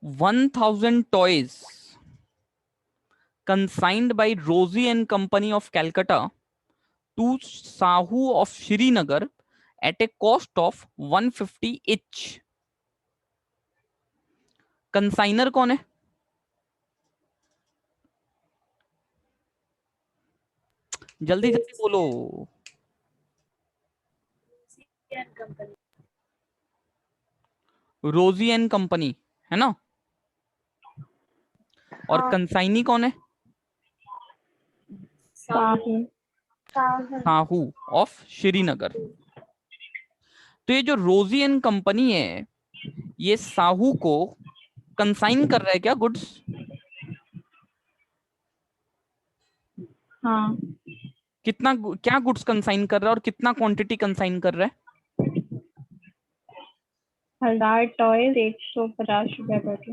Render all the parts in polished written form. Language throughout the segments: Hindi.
1000 toys consigned by Rosie and Company of Calcutta to Sahu of Srinagar at a cost of 150 each. Consignor कौन है? जल्दी जल्दी बोलो. रोजी एंड कंपनी है ना. और कंसाइनी कौन है? साहू ऑफ श्रीनगर. तो ये जो रोजी एंड कंपनी है ये साहू को कंसाइन कर रहा है क्या गुड्स? हाँ. कितना क्या गुड्स कंसाइन कर रहा है और कितना क्वांटिटी कंसाइन कर रहा है? 1000 टॉयज 150 रुपए करके.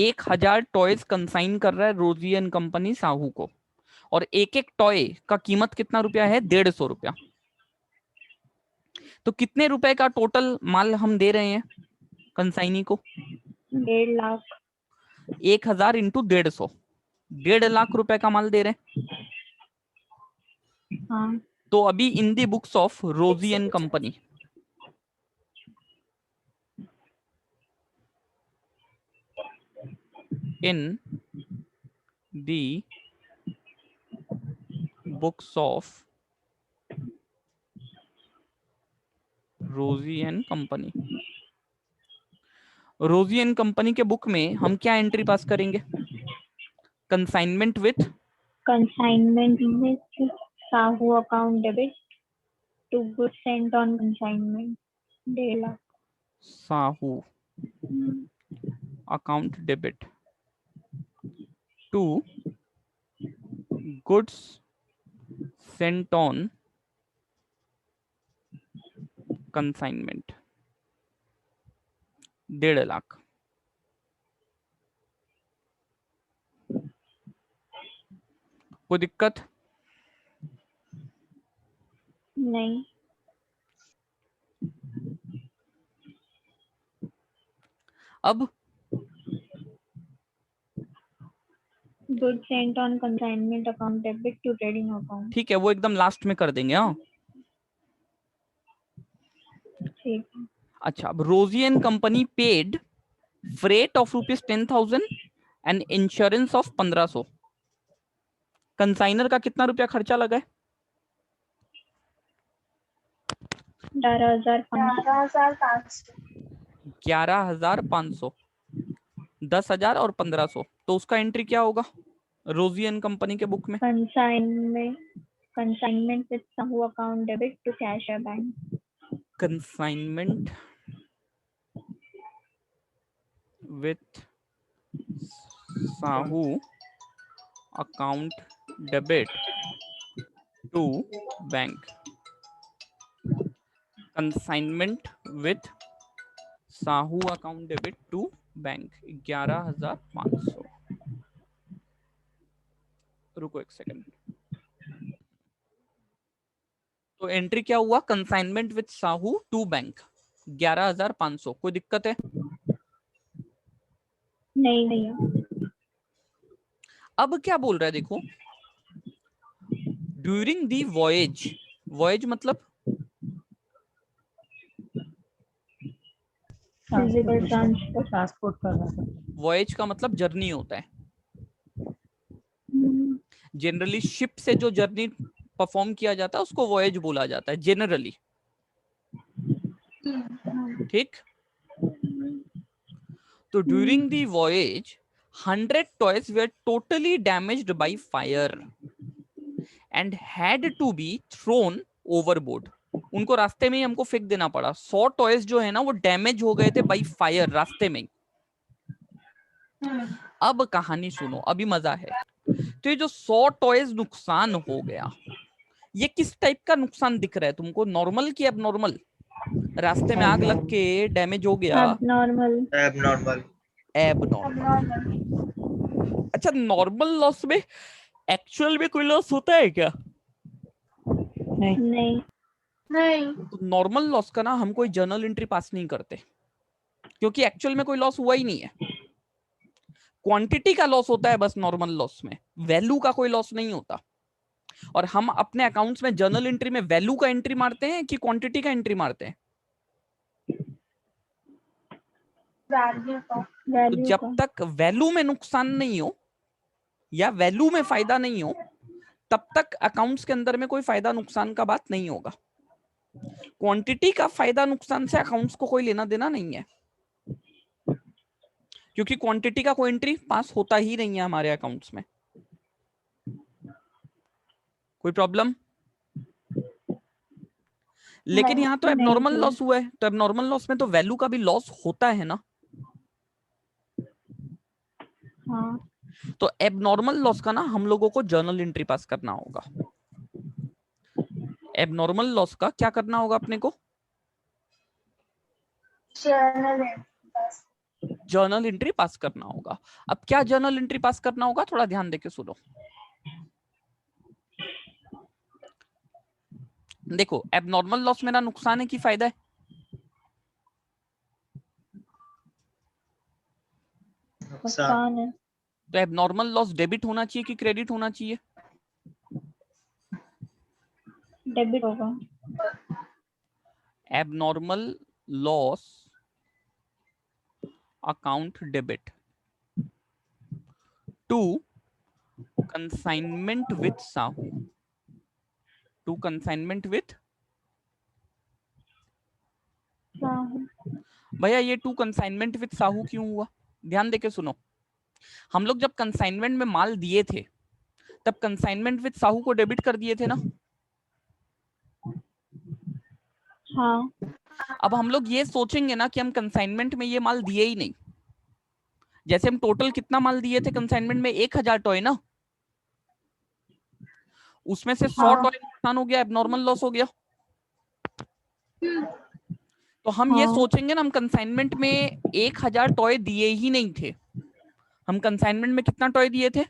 1000 टॉयज कंसाइन कर रहा है रोजी एंड कंपनी साहू को. और एक एक टॉय का कीमत कितना रुपया है? 150 रुपया. तो कितने रुपए का टोटल माल हम दे रहे हैं कंसाइनी को? 1.5 लाख. 1000 इंटू 150, 1.5 लाख रुपए का माल दे रहे हैं. हाँ. तो अभी in the books of Rosy and company in the books of Rosy and company, Rosy and company के बुक में हम क्या एंट्री पास करेंगे? Consignment with Sahu account debit to goods sent on consignment 1.5 lakh. Sahu account debit to goods sent on consignment 1.5 lakh. कोई दिक्कत? नहीं. अब goods sent on consignment account debit to trading account. ठीक है, वो एकदम लास्ट में कर देंगे. हाँ ठीक है. अच्छा, अब Rosy and company paid freight of ₹10,000 and insurance of 1500. Consignor का कितना रुपया खर्चा लगा है? 11,500. 11,500. 10,000 और 1500. तो उसका एंट्री क्या होगा रोजी एंड कंपनी के बुक में? Consignment with Sahu account debit to cash bank. Consignment with Sahu account debit to bank. Consignment with Sahu account debit to bank 11,500. रुको एक सेकंड. तो एंट्री क्या हुआ? Consignment with Sahu to bank 11,500. कोई दिक्कत है? नहीं भैया. अब क्या बोल रहा है देखो, ड्यूरिंग दी वॉयज. वॉयज मतलब फिजिकल ट्रांसपोर्ट करना. वॉयज का मतलब जर्नी होता है. जनरली शिप से जो जर्नी परफॉर्म किया जाता है उसको वॉयज बोला जाता है जनरली. ठीक. तो during the voyage 100 toys were totally damaged by fire and had to be thrown overboard. उनको रास्ते में ही हमको फेंक देना पड़ा. 100 टॉयज जो है ना वो डैमेज हो गए थे बाय फायर रास्ते में. अब कहानी सुनो, अभी मजा है. तो ये जो 100 टॉयज नुकसान हो गया, ये किस टाइप का नुकसान दिख रहा है तुमको? नॉर्मल की एबनॉर्मल? रास्ते में आग लग के डैमेज हो गया. एबनॉर्मल. एबनॉर्मल. अच्छा, नॉर्मल लॉस में एक्चुअल में कोई लॉस होता है क्या? नहीं. तो नॉर्मल लॉस का ना हम कोई जर्नल एंट्री पास नहीं करते क्योंकि एक्चुअल में कोई लॉस हुआ ही नहीं है. क्वांटिटी का लॉस होता है बस नॉर्मल लॉस में, वैल्यू का कोई लॉस नहीं होता। और हम अपने अकाउंट्स में जर्नल एंट्री में वैल्यू का एंट्री मारते हैं कि क्वांटिटी का एंट्री मारते हैं? तो वैल्यू जब का। तक वैल्यू में नुकसान नहीं हो या वैल्यू में फायदा नहीं हो, तब तक अकाउंट्स के अंदर में कोई फायदा नुकसान का बात नहीं होगा। क्वांटिटी का फायदा नुकसान से अकाउंट्स को कोई लेना देना नहीं है, क्योंकि क्वांटिटी का कोई एंट्री पास होता ही नहीं है हमारे अकाउंट्स में। कोई प्रॉब्लम? लेकिन यहाँ तो नहीं एबनॉर्मल सर। लॉस हुआ है, तो एबनॉर्मल लॉस में तो वैल्यू का भी लॉस होता है ना। हाँ। तो एबनॉर्मल लॉस का ना हम लोगों को जर्नल एंट्री पास करना होगा। एबनॉर्मल लॉस का क्या करना होगा अपने को? जर्नल एंट्री पास करना होगा। अब क्या जर्नल एंट्री पास करना होगा, थोड़ा ध्यान देके सुनो। देखो, एबनॉर्मल लॉस मेरा नुकसान है कि फायदा है? नुकसान है। तो एबनॉर्मल लॉस डेबिट होना चाहिए कि क्रेडिट होना चाहिए? डेबिट होगा। Abnormal loss account debit to consignment with Sahu, to consignment with. भैया ये टू कंसाइनमेंट विथ साहू क्यों हुआ? ध्यान देके सुनो। हम लोग जब कंसाइनमेंट में माल दिए थे तब कंसाइनमेंट विथ साहू को डेबिट कर दिए थे ना। हाँ। अब हम लोग ये सोचेंगे ना कि हम कंसाइनमेंट में ये माल दिए ही नहीं। जैसे हम टोटल कितना माल दिए थे कंसाइनमेंट में, 1000 टॉय ना, उसमें से 100 हाँ। टॉय नुकसान हो गया, एबनॉर्मल लॉस हो गया। तो हम ये हाँ। सोचेंगे ना हम कंसाइनमेंट में 1000 टॉय दिए ही नहीं थे। हम कंसाइनमेंट में कितना टॉय दिए थे?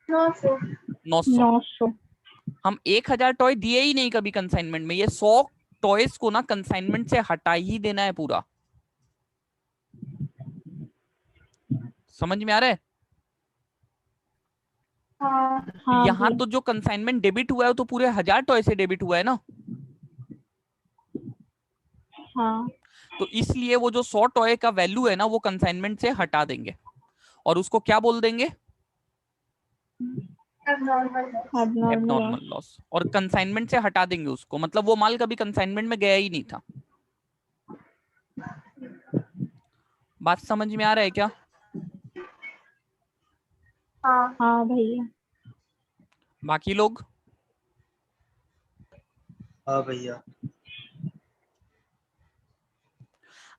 900। 900। 900। हम 1000 टॉय दिए ही नहीं कभी कंसाइनमेंट में। ये 100 टॉयज को ना कंसाइनमेंट से हटा ही देना है पूरा। समझ में आ रहा है? हाँ यहाँ भैया। तो जो कंसाइनमेंट डेबिट हुआ है वो तो पूरे 1000 टॉय से डेबिट हुआ है ना। हाँ। तो इसलिए वो जो 100 टॉय का वैल्यू है ना वो कंसाइनमेंट से हटा देंगे और उसको क्या बोल देंगे? Abnormal abnormal loss. लॉस। और कंसाइनमेंट से हटा देंगे उसको, मतलब वो माल कभी कंसाइनमेंट में गया ही नहीं था। बात समझ में आ रहा है क्या? हाँ भैया। बाकी लोग? हाँ भैया।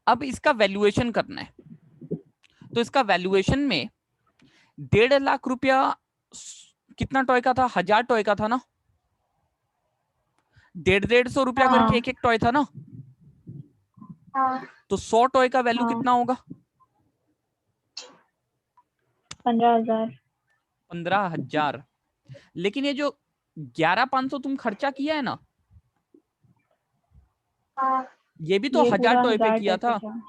अब इसका वैल्यूएशन करना है। तो इसका वैल्यूएशन में 1.5 लाख रुपया कितना टॉय का था? 1000 टॉय का था ना। 150 रुपया हाँ। करके एक एक टॉय था ना। तो 100 टॉय का वैल्यू हाँ। कितना होगा? 15,000। 15,000। लेकिन ये जो 11,500 तुम खर्चा किया है ना, ये भी तो ये 1000 पूरा टॉय पे 1000 किया टका था। था।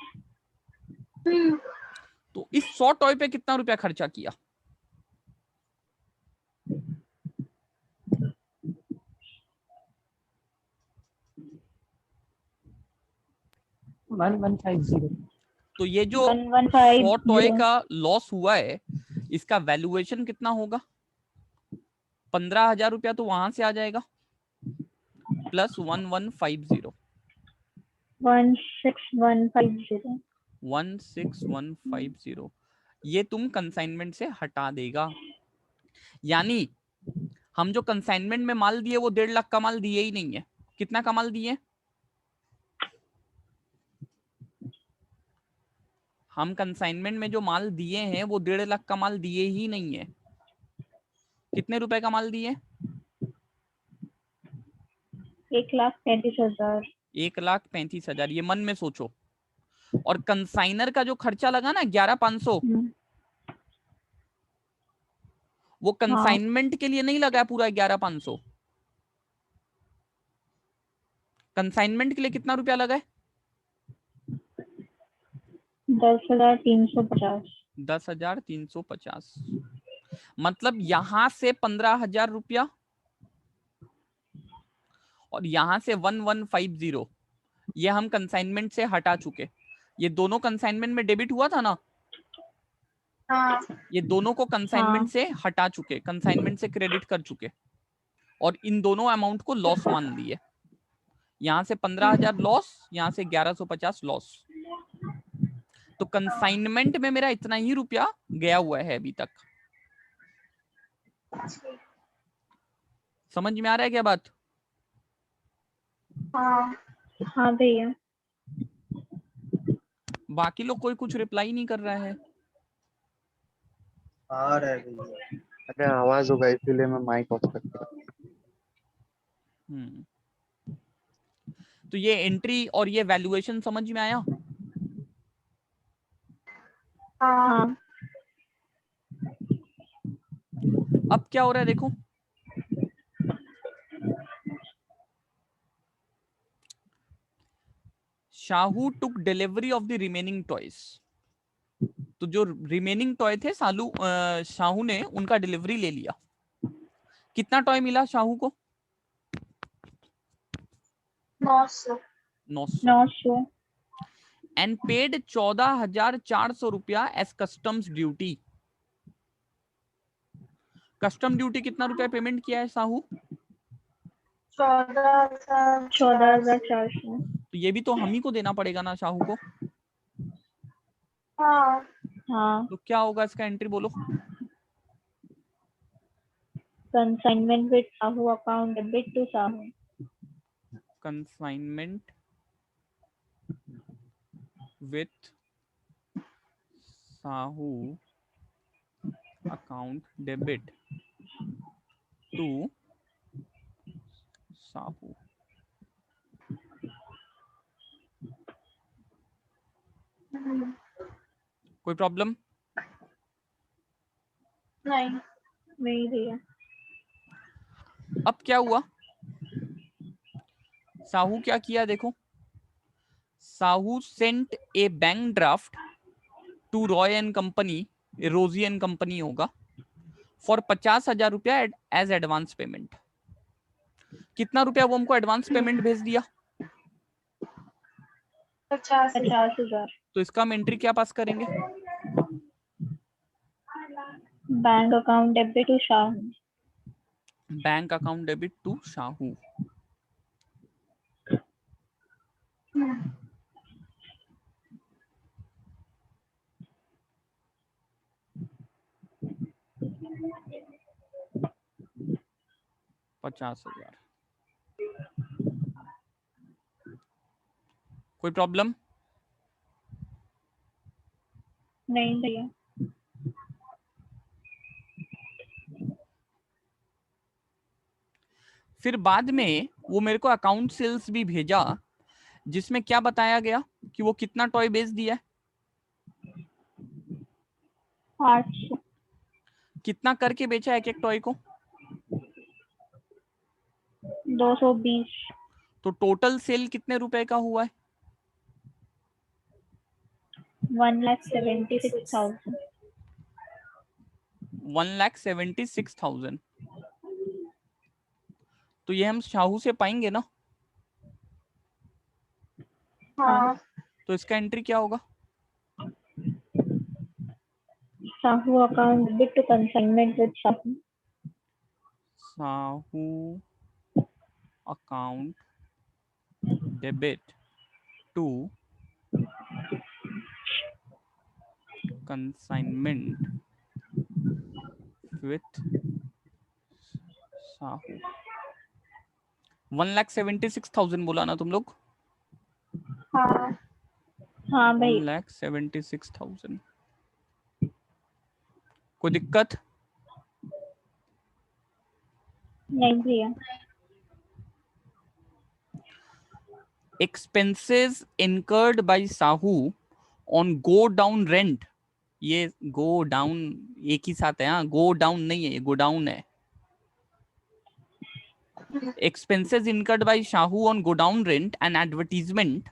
तो इस 100 टॉय पे कितना रुपया खर्चा किया? 1150। तो ये जो 100 टॉय 1150। का लॉस हुआ है इसका वैल्यूएशन कितना होगा? 15,000 रुपया तो वहां से आ जाएगा प्लस 1150। 16150। 16150 ये तुम कंसाइनमेंट से हटा देगा। यानी हम जो कंसाइनमेंट में माल दिए वो 1.5 लाख का माल दिए ही नहीं है। कितना का माल दिए? हम कंसाइनमेंट में जो माल दिए हैं वो 1.5 लाख का माल दिए ही नहीं है। कितने रुपए का माल दिए? 1,35,000। 1,35,000। ये मन में सोचो। और कंसाइनर का जो खर्चा लगा ना 11,500, वो हाँ। कंसाइनमेंट के लिए नहीं लगा पूरा 11,500। कंसाइनमेंट के लिए कितना रुपया लगा है? 10,350। 10,350, मतलब यहां से 15,000 रुपया और यहां से 1150, ये हम कंसाइनमेंट से हटा चुके। ये दोनों कंसाइनमेंट में डेबिट हुआ था ना, हाँ ये दोनों को कंसाइनमेंट से हटा चुके, कंसाइनमेंट से क्रेडिट कर चुके और इन दोनों अमाउंट को लॉस मान लिए। यहां से 15,000 लॉस, यहां से 1150 लॉस। तो कंसाइनमेंट में मेरा इतना ही रुपया गया हुआ है अभी तक। समझ में आ रहा है क्या बात? हाँ हाँ भैया। बाकी लोग कोई कुछ रिप्लाई नहीं कर रहा है। आ रहा है भैया। अरे आवाज होगा इसीलिए मैं माइक ऑफ कर दिया। हम्म, तो ये एंट्री और ये वैल्यूएशन समझ में आया? हाँ अब क्या हो रहा है देखो, Shahu took delivery of the remaining toys. तो जो रिमेनिंग टॉय थे शाहू ने उनका डिलीवरी ले लिया। कितना टॉय मिला शाहू को? 900 900 एंड पेड 14,400 रुपया as customs duty. Custom duty कितना रुपया पेमेंट किया है साहू? 14,400। तो ये भी तो हम ही को देना पड़ेगा ना शाहू को। हाँ हाँ। तो क्या होगा इसका एंट्री बोलो? Consignment with Sahu account debit to Sahu. Consignment with Sahu account debit to Sahu. कोई प्रॉब्लम? नहीं नहीं भैया। अब क्या हुआ, साहू क्या किया देखो, Sahu sent a bank draft to Roy and company, Rosy and company होगा, फॉर 50,000 रुपया एज एडवांस पेमेंट। कितना रुपया वो हमको एडवांस पेमेंट भेज दिया? 50,000। तो इसका हम एंट्री क्या पास करेंगे? Bank account debit to Sahu. Bank account debit to Shahu. $50,000। कोई प्रॉब्लम? नहीं भैया। फिर बाद में वो मेरे को अकाउंट सेल्स भी भेजा, जिसमें क्या बताया गया कि वो कितना टॉय बेच दिया है। 800। कितना करके बेचा एक एक टॉय को? 220। तो टोटल सेल कितने रुपए का हुआ है? 1,76,000। 1,76,000। तो ये हम शाहू से पाएंगे ना? हाँ। तो इसका एंट्री क्या होगा? Sahu account debit to consignment with Sahu. Sahu account debit to consignment with Sahu. 1,76,000 बोला ना तुम लोग? हाँ हाँ भाई। 1,76,000। कोई दिक्कत? नहीं भैया। Expenses incurred bye Sahu on go down rent. ये गो डाउन एक ही साथ है, हाँ, गो डाउन नहीं है, ये गो डाउन है। Expenses incurred by Shahu on godown rent and advertisement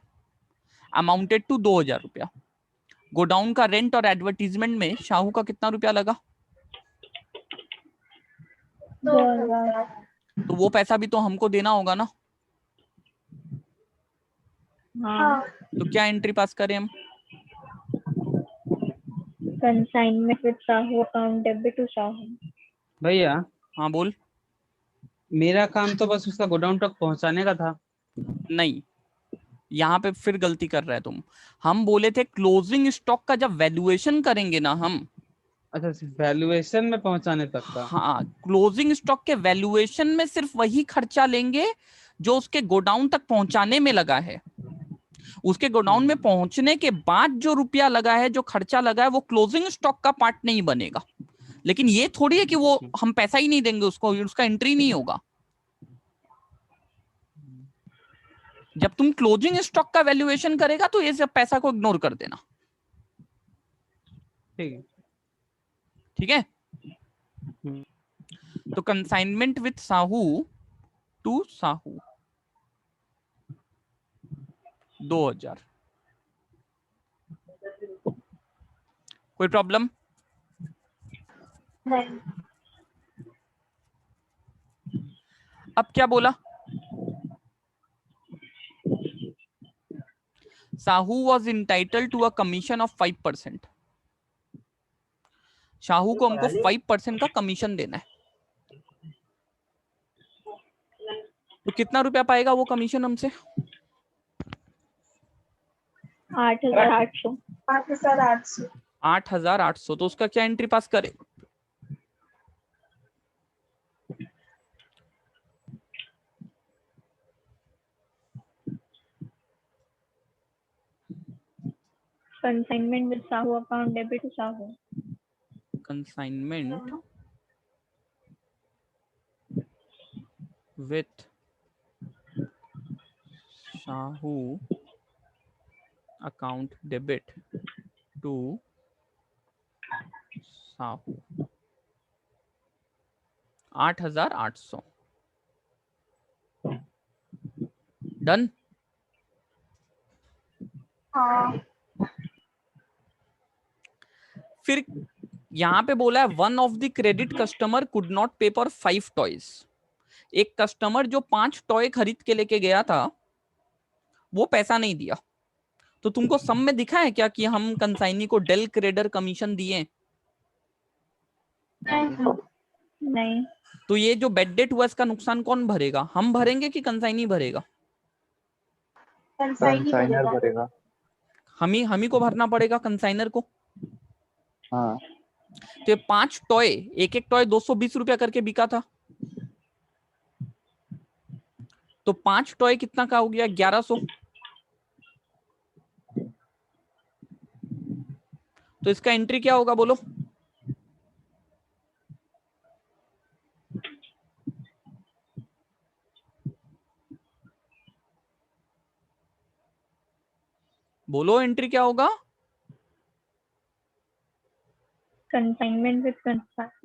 amounted to 2,000 रुपया। गोडाउन का रेंट और एडवर्टीजमेंट में शाहू का कितना रुपया लगा? 2000। तो वो पैसा भी तो हमको देना होगा ना। हाँ। तो क्या एंट्री पास करें हम? Consignment with Sahu account debit to Sahu. भैया हाँ बोल। मेरा काम तो बस उसका गोडाउन तक पहुंचाने का था। नहीं, यहाँ पे फिर गलती कर रहे तुम। हम बोले थे क्लोजिंग स्टॉक का जब वैल्यूएशन करेंगे ना हम, अच्छा, सिर्फ वैल्यूएशन में पहुंचाने तक का। हाँ, क्लोजिंग स्टॉक के वैल्यूएशन में सिर्फ वही खर्चा लेंगे जो उसके गोडाउन तक पहुंचाने में लगा है। उसके गोडाउन में पहुंचने के बाद जो रुपया लगा है, जो खर्चा लगा है, वो क्लोजिंग स्टॉक का पार्ट नहीं बनेगा। लेकिन ये थोड़ी है कि वो हम पैसा ही नहीं देंगे उसको, उसका एंट्री नहीं होगा। जब तुम क्लोजिंग स्टॉक का वैल्यूएशन करेगा तो ये सब पैसा को इग्नोर कर देना। ठीक है। ठीक है। तो consignment with Sahu to Sahu 2000। कोई प्रॉब्लम? नहीं। अब क्या बोला? Sahu was entitled to a commission of 5%। Shahu को हमको 5% का कमीशन देना है। तो कितना रुपया पाएगा वो कमीशन हमसे? 8800। 8800। 8800। तो उसका क्या एंट्री पास करे? Consignment with Sahu account debit to Sahu. Consignment with Sahu account debit to Sahu 8800। Done. हाँ। फिर यहां पे बोला है one of the credit customer could not pay for 5 toys. एक कस्टमर जो 5 टॉय खरीद के लेके गया था वो पैसा नहीं दिया। तो तुमको सम में दिखा है क्या कि हम कंसाइनी को डेल क्रेडर कमीशन दिए? नहीं। तो ये जो बेड डेट हुआ इसका नुकसान कौन भरेगा? हम भरेंगे कि कंसाइनी भरेगा? कंसाइनर भरेगा। हम ही को भरना पड़ेगा कंसाइनर को। हाँ। तो ये 5 टॉय, एक एक टॉय 220 रुपया करके बिका था। तो 5 टॉय कितना का हो गया? 1100। तो इसका एंट्री क्या होगा बोलो? बोलो एंट्री क्या होगा? Consignment with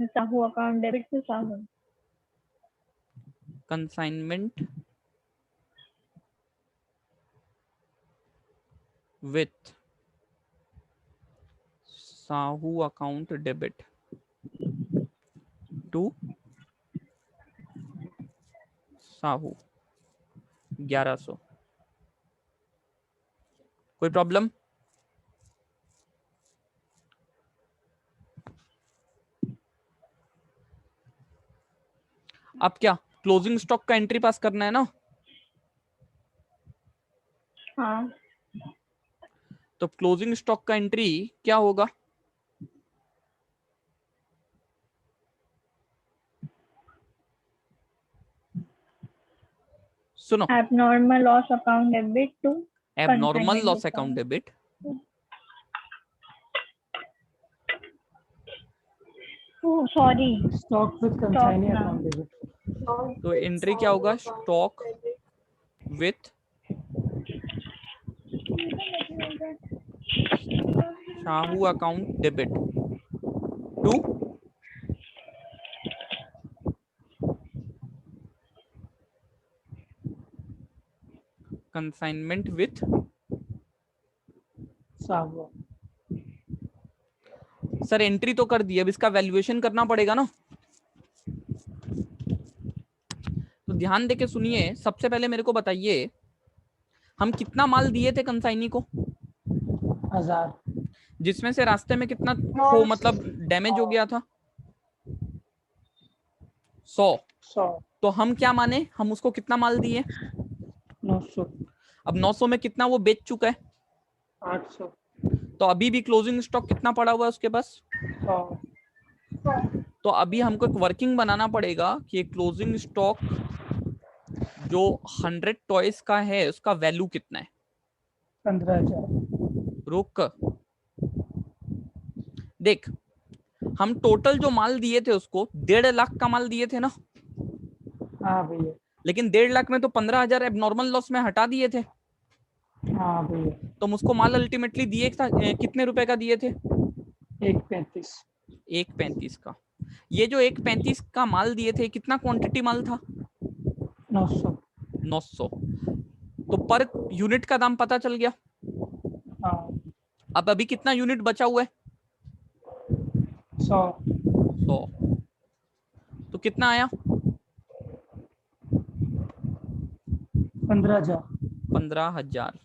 Sahu account debit to Sahu. Consignment with Sahu account debit to Sahu 1100। कोई प्रॉब्लम? अब क्या क्लोजिंग स्टॉक का एंट्री पास करना है ना? हाँ। तो क्लोजिंग स्टॉक का एंट्री क्या होगा? सुनो, abnormal loss account debit to abnormal loss account debit sorry stock with consignee account debit. तो एंट्री क्या होगा? Stock with Shahu account debit to consignment with Sahu sir entry तो कर दी, अब इसका वैल्यूएशन करना पड़ेगा ना। तो ध्यान देके सुनिए, सबसे पहले मेरे को बताइए हम कितना माल दिए थे कंसाइनी को, 1000 जिसमें से रास्ते में कितना हो मतलब डैमेज हो गया था, 100। 100 तो हम क्या माने, हम उसको कितना माल दिए, 900 अब 900 में कितना वो बेच चुका है, 800 तो अभी भी क्लोजिंग स्टॉक कितना पड़ा हुआ है उसके पास। 100 तो अभी हमको एक वर्किंग बनाना पड़ेगा कि क्लोजिंग स्टॉक जो 100 टॉयज का है उसका वैल्यू कितना है। 15000 रुक देख, हम टोटल जो माल दिए थे उसको 1.5 लाख का माल दिए थे ना, हाँ भैया, लेकिन 1.5 लाख में तो 15,000 एबनॉर्मल लॉस में हटा दिए थे। हाँ भैया, तो मुझको माल अल्टीमेटली दिए था कितने रुपए का दिए थे, 135 1.35 का। ये जो 1.35 का माल दिए थे कितना क्वांटिटी माल था, 900 900। तो पर यूनिट का दाम पता चल गया। हाँ, अब अभी कितना यूनिट बचा हुआ है, 100 100। तो कितना आया, 15000 15,000।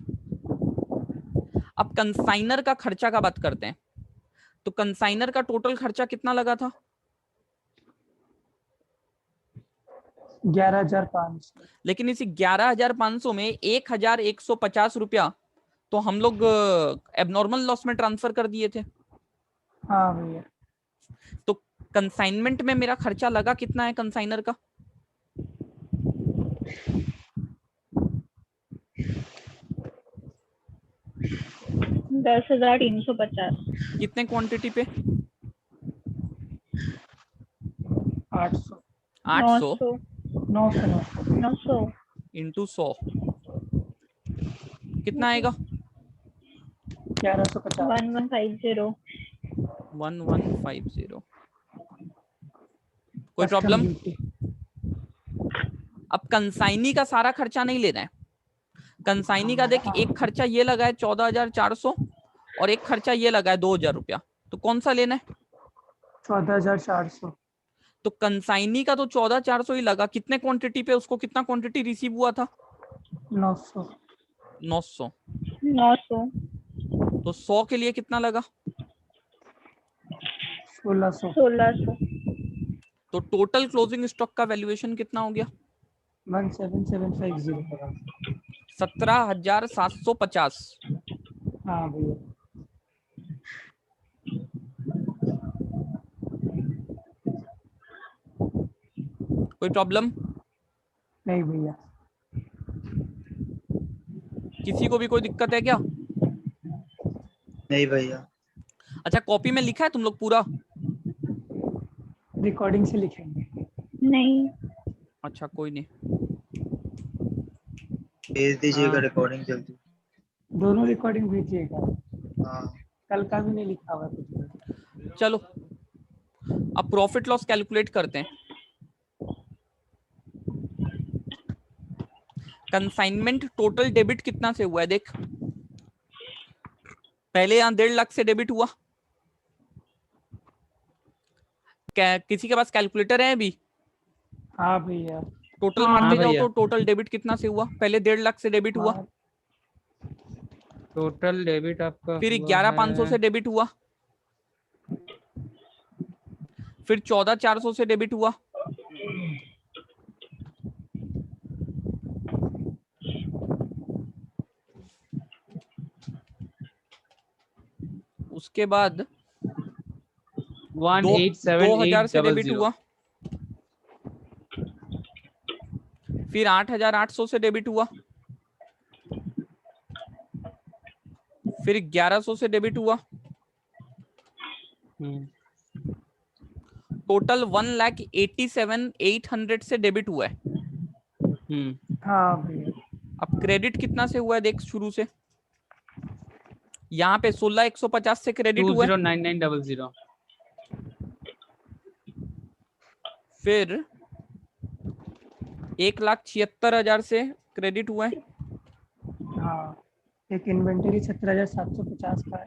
अब कंसाइनर का खर्चा का बात करते हैं। तो कंसाइनर का टोटल खर्चा कितना लगा था, 11500 लेकिन इसी 11,500 में 1,150 रुपया तो हम लोग एबनॉर्मल लॉस में ट्रांसफर कर दिए थे। हाँ भैया, तो कंसाइनमेंट में मेरा खर्चा लगा कितना है कंसाइनर का, 10,350। कितने क्वांटिटी पे, 800 800 900 900 इंटू 100 कितना आएगा, 1150 1150। 1150। कोई Custom प्रॉब्लम। duty। अब कंसाइनी का सारा खर्चा नहीं लेना है। कंसाइनी का देख, एक खर्चा ये लगा है 14,400 और एक खर्चा ये लगा है 2,000 रुपया। तो कौन सा लेना है, 14400 तो कंसाइनी का तो 14,400 ही लगा। कितने क्वांटिटी पे उसको कितना क्वांटिटी रिसीव हुआ था, 900 900। 900 तो 100 के लिए कितना लगा, 1600 1600। तो टोटल क्लोजिंग स्टॉक का वैल्यूएशन कितना हो गया, 17750। 17,750। हाँ भैया, कोई प्रॉब्लम, नहीं भैया, किसी को भी कोई दिक्कत है क्या। नहीं भैया। अच्छा कॉपी में लिखा है तुम लोग पूरा, रिकॉर्डिंग से लिखेंगे। नहीं, अच्छा कोई नहीं। भेज दीजिएगा हाँ। रिकॉर्डिंग जल्दी। दोनों रिकॉर्डिंग भेजिएगा, हाँ कल का भी नहीं लिखा हुआ कुछ। चलो अब प्रॉफिट लॉस कैलकुलेट करते हैं। कंसाइनमेंट टोटल डेबिट कितना से हुआ है देख, पहले यहां 1.5 लाख से डेबिट हुआ। किसी के पास कैलकुलेटर है अभी, हाँ भैया, टोटल हाँ मारते जाओ भैया। तो टोटल डेबिट कितना से हुआ, पहले 1.5 लाख से डेबिट हुआ, टोटल डेबिट आपका फिर हुआ 11,500 है से डेबिट हुआ, फिर 14,400 से डेबिट हुआ, उसके बाद 2,000 से डेबिट 187800। हुआ, फिर 8,800 से डेबिट हुआ, फिर 1,100 से डेबिट हुआ, टोटल 1,87,800 से डेबिट हुआ है। हाँ भैया, अब क्रेडिट कितना से हुआ है देख, शुरू से यहाँ पे 16,150 से क्रेडिट हुआ है, 209900। फिर 1,76,000 से क्रेडिट हुआ है, हाँ, एक इन्वेंटरी 17750 का है।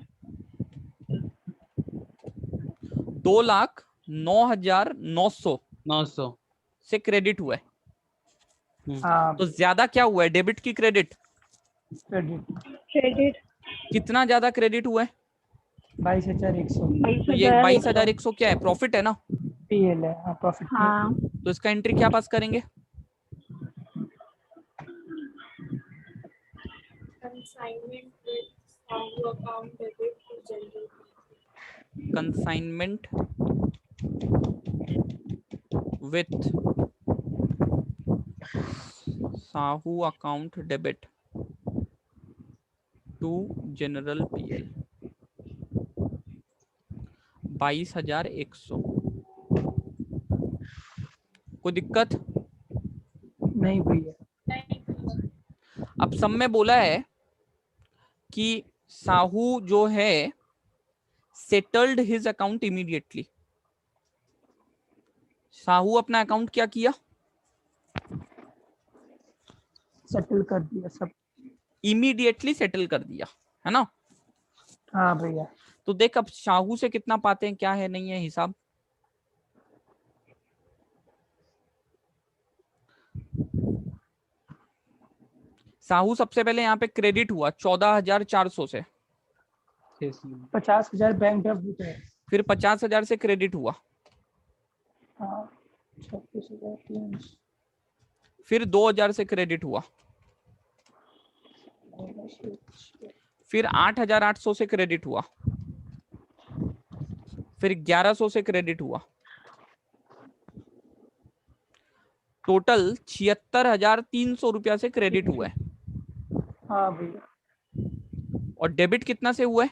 2,09,900 900। से क्रेडिट हुआ है। हाँ तो ज्यादा क्या हुआ है, डेबिट की क्रेडिट? क्रेडिट क्रेडिट कितना ज्यादा क्रेडिट हुआ है? 22,100 तो ये 22,100 क्या है, प्रॉफिट है ना? पीएल है। हाँ प्रॉफिट। हाँ तो इसका एंट्री क्या पास करेंगे? Consignment with Sahu account debit to general. Consignment with Sahu account debit to general PL 22,100। कोई दिक्कत? नहीं भैया। अब सब में बोला है कि साहू जो है settled his account immediately. Sahu अपना अकाउंट क्या किया? सेटल कर दिया सब। इमीडिएटली सेटल कर दिया, है ना? हाँ भैया। तो देख अब साहू से कितना पाते हैं, क्या है नहीं है हिसाब। साहू सबसे पहले यहाँ पे क्रेडिट हुआ 14,400 से, 50,000 बैंक ड्राफ्ट है। फिर 50,000 से क्रेडिट हुआ, हाँ 36,300। फिर 2,000 से क्रेडिट हुआ, फिर 8,800 से क्रेडिट हुआ, फिर 1,100 से क्रेडिट हुआ, टोटल 76,300 रुपया से क्रेडिट हुआ है। हाँ भैया। और डेबिट कितना से हुआ है?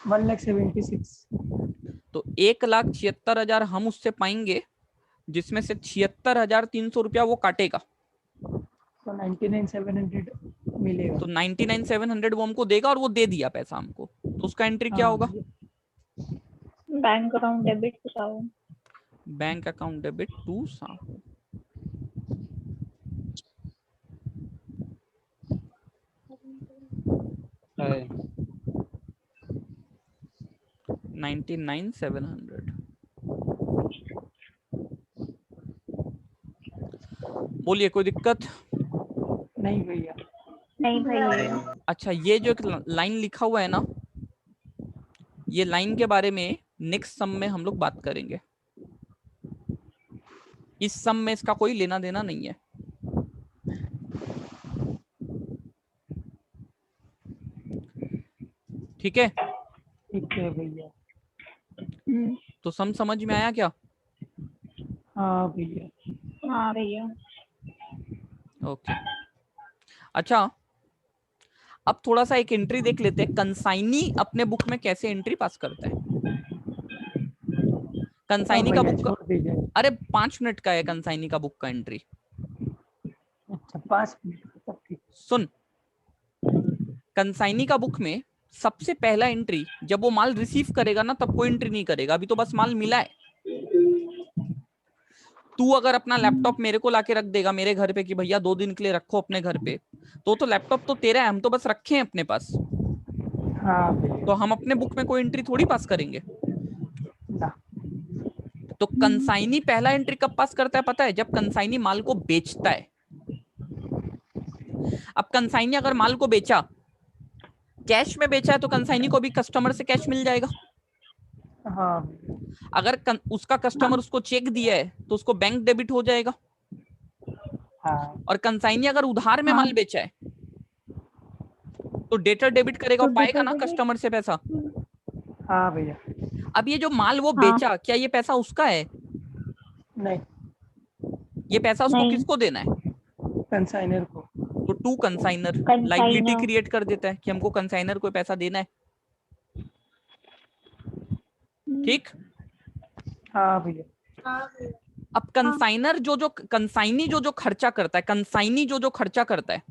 1,76,000। तो 1,76,000 हम उससे पाएंगे, जिसमें से 76,300 रुपया वो काटेगा। तो 99,700 मिलेगा। तो 99,700 वो हमको देगा और वो दे दिया पैसा हमको। तो उसका एंट्री क्या होगा? Bank account debit to Sahu. Bank account debit to Sahu. है 99,700। बोलिए कोई दिक्कत? नहीं भैया। नहीं भैया। अच्छा, ये जो एक लाइन लिखा हुआ है ना, ये लाइन के बारे में नेक्स्ट सम में हम लोग बात करेंगे। इस सम में इसका कोई लेना देना नहीं है। ठीक है? ठीक है भैया। तो सम समझ में आया क्या? हाँ भैया। हाँ भैया। ओके। अच्छा, अब थोड़ा सा एक एंट्री देख लेते हैं, कंसाइनी अपने बुक में कैसे एंट्री पास करता है। कंसाइनी का बुक छोड़ दीजिए। अरे 5 मिनट का है कंसाइनी का बुक का एंट्री। अच्छा 5 मिनट। सुन, कंसाइनी का बुक में सबसे पहला एंट्री जब वो माल रिसीव करेगा ना, तब कोई एंट्री नहीं करेगा, अभी तो बस माल मिला है। तू अगर अपना लैपटॉप मेरे को लाके रख देगा मेरे घर पे कि भैया 2 दिन के लिए रखो अपने घर पे, तो लैपटॉप तो तेरा है, हम तो बस रखे हैं अपने पास। हाँ भैया। तो हम अपने बुक में कोई एंट्री थोड़ी पास करेंगे। ना। तो कंसाइनी पहला एंट्री कब पास करता है पता है? जब कंसाइनी माल को बेचता है। अब कंसाइनी अगर माल को बेचा, कैश में बेचा है, तो कंसाइनी को भी कस्टमर से कैश मिल जाएगा। हाँ। अगर उसका कस्टमर उसको चेक दिया है तो उसको बैंक डेबिट हो जाएगा। हाँ। और कंसाइनी अगर उधार में माल बेचा है तो डेटर डेबिट करेगा और पाएगा ना कस्टमर से पैसा। हाँ भैया। अब ये जो माल वो बेचा, क्या ये पैसा उसका है? नहीं। ये पैसा उसको नहीं। किसको देना है? कंसाइनर को। तो to consignor consignor. Liability create कर देता है कि हमको कंसाइनर को पैसा देना है। ठीक? हाँ भैया। अब कंसाइनर जो कंसाइनी जो खर्चा करता है, कंसाइनी जो खर्चा करता है,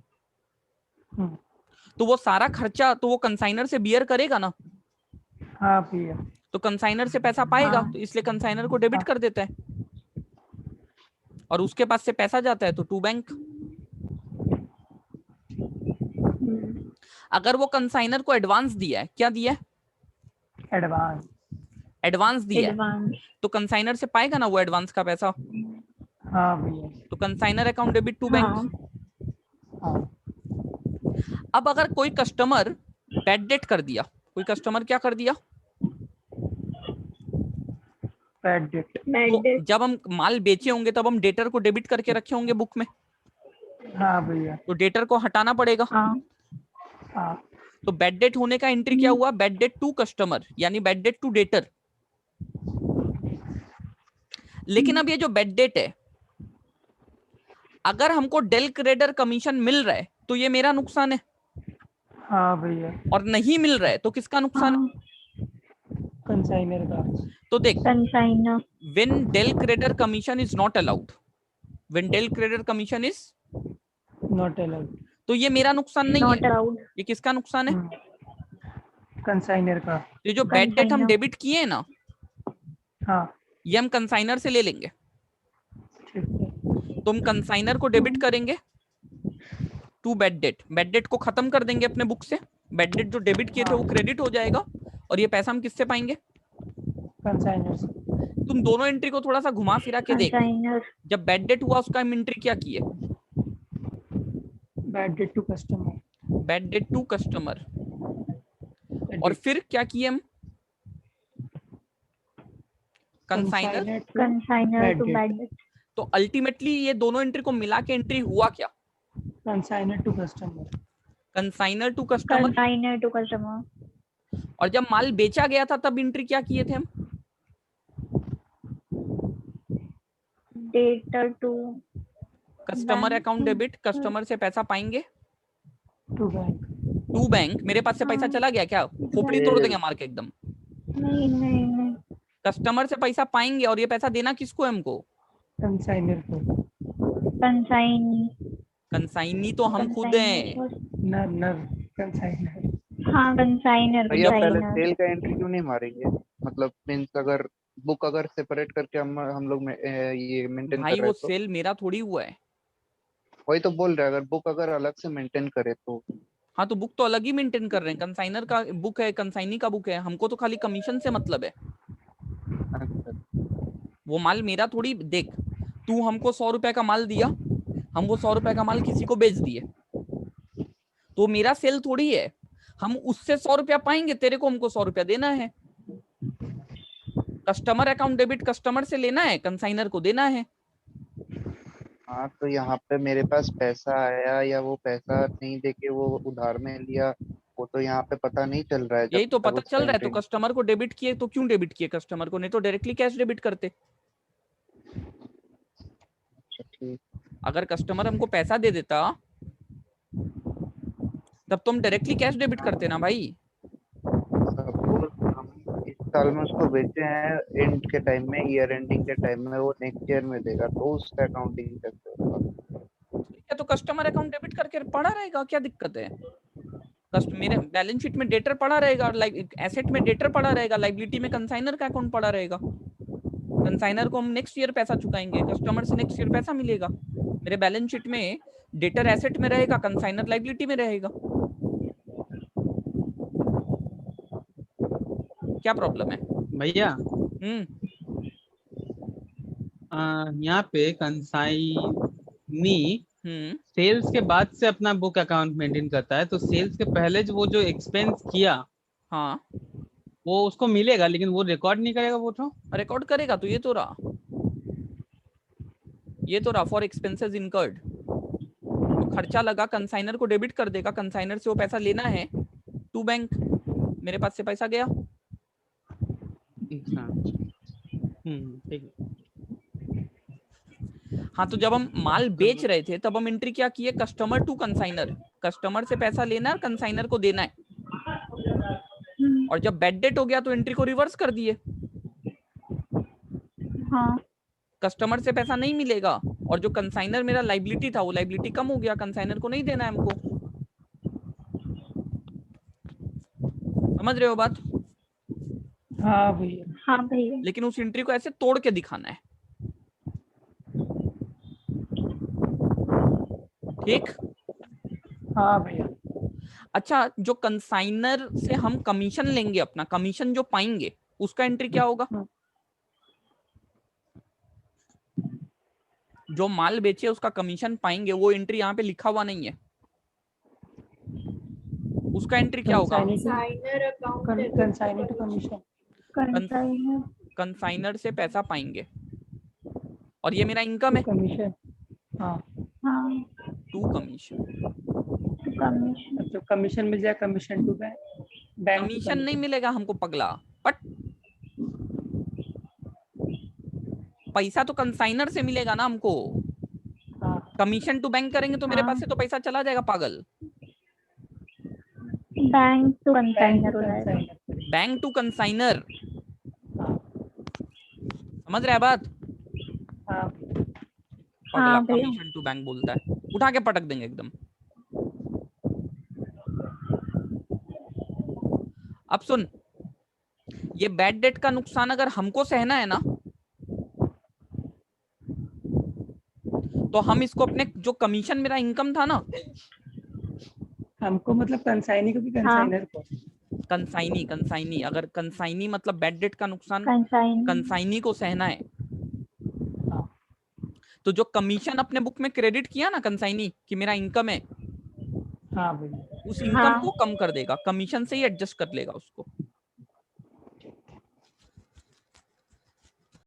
तो वो सारा खर्चा तो वो कंसाइनर से बियर करेगा ना। हाँ भैया। तो कंसाइनर से पैसा पाएगा, हाँ। तो इसलिए कंसाइनर को डेबिट कर देता है और उसके पास से पैसा जाता है तो टू बैंक। अगर वो कंसाइनर को एडवांस दिया है, क्या दिया है? एडवांस। एडवांस दिया है, एडवांस। तो कंसाइनर से पाएगा ना वो एडवांस का पैसा। हाँ भैया। तो consignor account debit to bank. हाँ हाँ अब अगर कोई कस्टमर बैड डेट कर दिया, कोई कस्टमर क्या कर दिया, बैड डेट। बैड तो डेट। जब हम माल बेचे होंगे तब हम डेटर को डेबिट करके रखे होंगे बुक में, हाँ भैया। तो डेटर को हटाना पड़ेगा। हाँ हाँ तो बैड डेट होने का एंट्री क्या हुआ, बैड डेट टू कस्टमर यानी बैड डेट टू डेटर। लेकिन अब ये जो बैड डेट है, अगर हमको डेल क्रेडर कमीशन मिल रहा है तो ये मेरा नुकसान है, हाँ भैया। और नहीं मिल रहा है तो किसका नुकसान है? कंसाइनर का। तो देख, consignor. when del creditor commission is not allowed, when del creditor commission is, not allowed. तो ये मेरा नुकसान नहीं नॉट है, अलाउड। ये किसका नुकसान है? कंसाइनर का। ये जो बैड डेट हम Consignor। डेबिट किए हैं ना, हाँ ये हम कंसाइनर से ले लेंगे। ठीक है। तो हम कंसाइनर को डेबिट करेंगे to bad debt, bad debt को खत्म कर देंगे अपने बुक से, बैड डेट जो डेबिट किए थे वो क्रेडिट हो जाएगा, और ये पैसा हम किससे पाएंगे? कंसाइनर से। तुम दोनों एंट्री को थोड़ा सा घुमा फिरा के देख, कंसाइनर। जब बैड डेट हुआ उसका हम एंट्री क्या किए, bad debt to customer. Bad debt to customer, और फिर क्या किए हम, consignor. Consignor to bad debt. तो अल्टीमेटली ये दोनों एंट्री को मिला के एंट्री हुआ क्या, consignor to customer. Consignor to customer. Consignor to customer. और जब माल बेचा गया था तब एंट्री क्या किए थे हम, debtor to customer bank. Account debit, customer से पैसा पाएंगे टू बैंक। To bank. मेरे पास से पैसा हाँ। चला गया क्या, खोपड़ी तोड़ देंगे मार के एकदम। नहीं नहीं नहीं। कस्टमर से पैसा पाएंगे और ये पैसा देना किसको है हमको, कंसाइनर को। कंसाइन। कंसाइनी तो हम खुद हैं। नर नर कंसाइनर। हाँ कंसाइनर। भैया पहले कंसाइनर। सेल का एंट्री क्यों नहीं मारेंगे, मतलब मीन्स अगर बुक अगर सेपरेट करके हम लोग में ये मेंटेन कर भाई रहे वो हैं तो सेल मेरा थोड़ी हुआ है। वही तो बोल रहे हैं, अगर बुक अगर अलग से मेंटेन करे तो। हाँ तो बुक तो अलग ही मेंटेन कर रहे हैं, कंसाइनर का बुक है, कंसाइनी का बुक है, हमको तो खाली कमीशन से मतलब है। अच्छा, वो माल मेरा थोड़ी, देख तू हमको 100 रुपए का माल दिया, हम वो 100 रुपए का माल किसी को बेच दिए, तो मेरा सेल थोड़ी है, हम उससे 100 रुपया पाएंगे, तेरे को हमको 100 रुपया देना है। कस्टमर अकाउंट डेबिट कस्टमर से लेना है, कंसाइनर को देना है। हाँ तो यहाँ पे मेरे पास पैसा आया या वो पैसा नहीं देके वो उधार में लिया, वो तो यहाँ पे पता नहीं चल रहा है। जब यही तो तक पता उसका चल रहा है, तो एंट्री- कस्टमर को डेबिट किए तो क्यों डेबिट किए कस्टमर को, नहीं तो डायरेक्टली कैश डेबिट करते। अच्छा ठीक। अगर कस्टमर हमको पैसा दे देता तब तो हम डायरेक्टली कैश डेबिट करते ना भाई। सपोज हम इस साल में उसको बेचे हैं, एंड के टाइम में, ईयर एंडिंग के टाइम में वो नेक्स्ट ईयर में देगा, तो उसका अकाउंटिंग कैसे होगा? ठीक है, तो कस्टमर अकाउंट डेबिट करके पड़ा रहेगा, क्या दिक्कत है। मेरे बैलेंस शीट में डेटर पड़ा रहेगा, एसेट में डेटर पड़ा रहेगा, लाइबिलिटी में कंसाइनर का अकाउंट पड़ा रहेगा। कंसाइनर को हम नेक्स्ट ईयर पैसा चुकाएंगे, कस्टमर से नेक्स्ट ईयर पैसा मिलेगा। मेरे बैलेंस शीट में डेटर एसेट में रहेगा, कंसाइनर लाइबिलिटी में रहेगा। क्या प्रॉब्लम है? भैया यहाँ पे कंसाइनी सेल्स के बाद से अपना बुक अकाउंट मेंटेन करता है, तो सेल्स के पहले जो वो जो एक्सपेंस किया हाँ वो उसको मिलेगा, लेकिन वो रिकॉर्ड नहीं करेगा। वो तो रिकॉर्ड करेगा, तो ये तो रहा, ये तो रहा फॉर एक्सपेंसेस इनकर्ड। तो खर्चा लगा, कंसाइनर को डेबिट कर देगा, कंसाइनर से वो पैसा लेना है टू बैंक, मेरे पास से पैसा गया। अच्छा, ठीक है। हाँ तो जब हम माल बेच रहे थे तब हम एंट्री क्या किए, कस्टमर टू कंसाइनर, कस्टमर से पैसा लेना है, कंसाइनर को देना है। और जब बैड डेट हो गया तो एंट्री को रिवर्स कर दिए। हाँ कस्टमर से पैसा नहीं मिलेगा, और जो कंसाइनर मेरा लाइबिलिटी था वो लाइबिलिटी कम हो गया, कंसाइनर को नहीं देना है हमको। समझ रहे हो बात? हाँ भैया। हाँ भैया। लेकिन उस एंट्री को ऐसे तोड़ के दिखाना है, ठीक? हाँ भैया। अच्छा, जो कंसाइनर से हम कमीशन लेंगे, अपना कमीशन जो पाएंगे उसका एंट्री क्या होगा? जो माल बेचे उसका कमीशन पाएंगे, वो एंट्री यहाँ पे लिखा हुआ नहीं है, उसका एंट्री क्या होगा? Consignor account consignor to commission. Consignor consignor से पैसा पाएंगे, और ये मेरा इनकम है, कमीशन। हाँ, हाँ टू कमीशन। कमीशन तो कमीशन मिल जाए, कमीशन टू बैंक। कमीशन नहीं मिलेगा हमको पगला, बट पैसा तो कंसाइनर से मिलेगा ना हमको। हाँ, कमीशन टू बैंक करेंगे तो मेरे हाँ। पास से तो पैसा चला जाएगा पागल। बैंक टू कंसाइनर हो जाएगा। बैंक टू कंसाइनर, हाँ, समझ रहे हैं बात? हाँ, पगला हाँ भैया। कमीशन टू बैंक बोलता है, उठा के पटक देंगे एकदम। अब सुन, ये बैड डेट का नुकसान अगर हमको सहना है ना, तो हम इसको अपने जो कमीशन मेरा इनकम था ना, हमको मतलब कंसाइनी को भी कंसाइनर को। कंसाइनी कंसाइनी अगर कंसाइनी मतलब बैड डेट का नुकसान कंसाइन कंसाइनी को सहना है, तो जो कमीशन अपने बुक में क्रेडिट किया ना कंसाइनी कि मेरा इनकम है, हाँ भैया। उस इनकम हाँ। को कम कर देगा, कमीशन से ही एडजस्ट कर लेगा उसको।